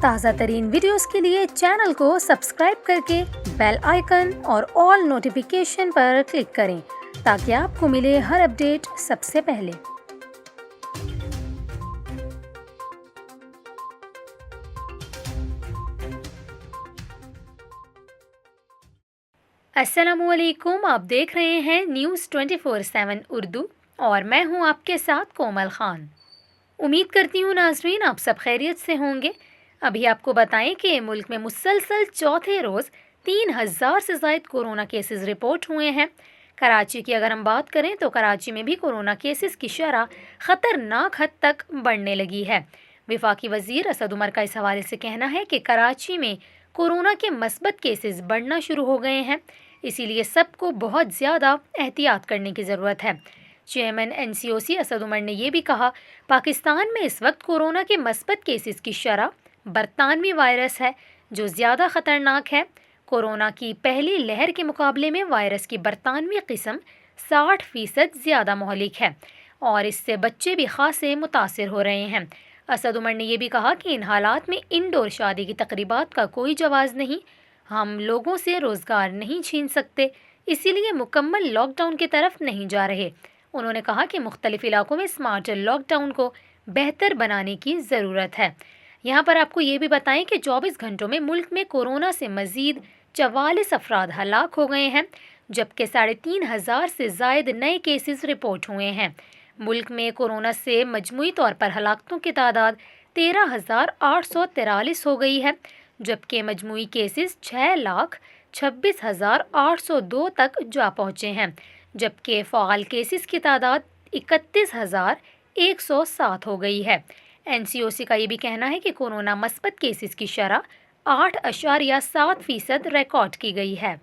تازہ ترین ویڈیوز کے لیے چینل کو سبسکرائب کر کے بیل آئیکن اور آل نوٹیفیکیشن پر کلک کریں تاکہ آپ کو ملے ہر اپڈیٹ سب سے پہلے۔ السلام علیکم، آپ دیکھ رہے ہیں نیوز 24/7 اردو اور میں ہوں آپ کے ساتھ کومل خان۔ امید کرتی ہوں ناظرین آپ سب خیریت سے ہوں گے۔ ابھی آپ کو بتائیں کہ ملک میں مسلسل چوتھے روز 3000 سے زائد کورونا کیسز رپورٹ ہوئے ہیں۔ کراچی کی اگر ہم بات کریں تو کراچی میں بھی کورونا کیسز کی شرح خطرناک حد تک بڑھنے لگی ہے۔ وفاقی وزیر اسد عمر کا اس حوالے سے کہنا ہے کہ کراچی میں کورونا کے مثبت کیسز بڑھنا شروع ہو گئے ہیں، اسی لیے سب کو بہت زیادہ احتیاط کرنے کی ضرورت ہے۔ چیئرمین NCOC اسد عمر نے یہ بھی کہا، پاکستان میں اس وقت کورونا کے مثبت کیسز کی شرح برطانوی وائرس ہے جو زیادہ خطرناک ہے۔ کورونا کی پہلی لہر کے مقابلے میں وائرس کی برطانوی قسم 60% زیادہ مہلک ہے اور اس سے بچے بھی خاصے متاثر ہو رہے ہیں۔ اسد عمر نے یہ بھی کہا کہ ان حالات میں انڈور شادی کی تقریبات کا کوئی جواز نہیں، ہم لوگوں سے روزگار نہیں چھین سکتے، اسی لیے مکمل لاک ڈاؤن کی طرف نہیں جا رہے۔ انہوں نے کہا کہ مختلف علاقوں میں اسمارٹ لاک ڈاؤن کو بہتر بنانے کی ضرورت ہے۔ یہاں پر آپ کو یہ بھی بتائیں کہ 24 گھنٹوں میں ملک میں کورونا سے مزید 44 افراد ہلاک ہو گئے ہیں، جبکہ 3500 سے زائد نئے کیسز رپورٹ ہوئے ہیں۔ ملک میں کورونا سے مجموعی طور پر ہلاکتوں کی تعداد 13,843 ہو گئی ہے، جبکہ مجموعی کیسز 6,26,802 تک جا پہنچے ہیں، جبکہ فعال کیسز کی تعداد 31,107 ہو گئی ہے۔ NCOC کا یہ بھی کہنا ہے کہ کورونا مثبت کیسز کی شرح 8.7% ریکارڈ کی گئی ہے۔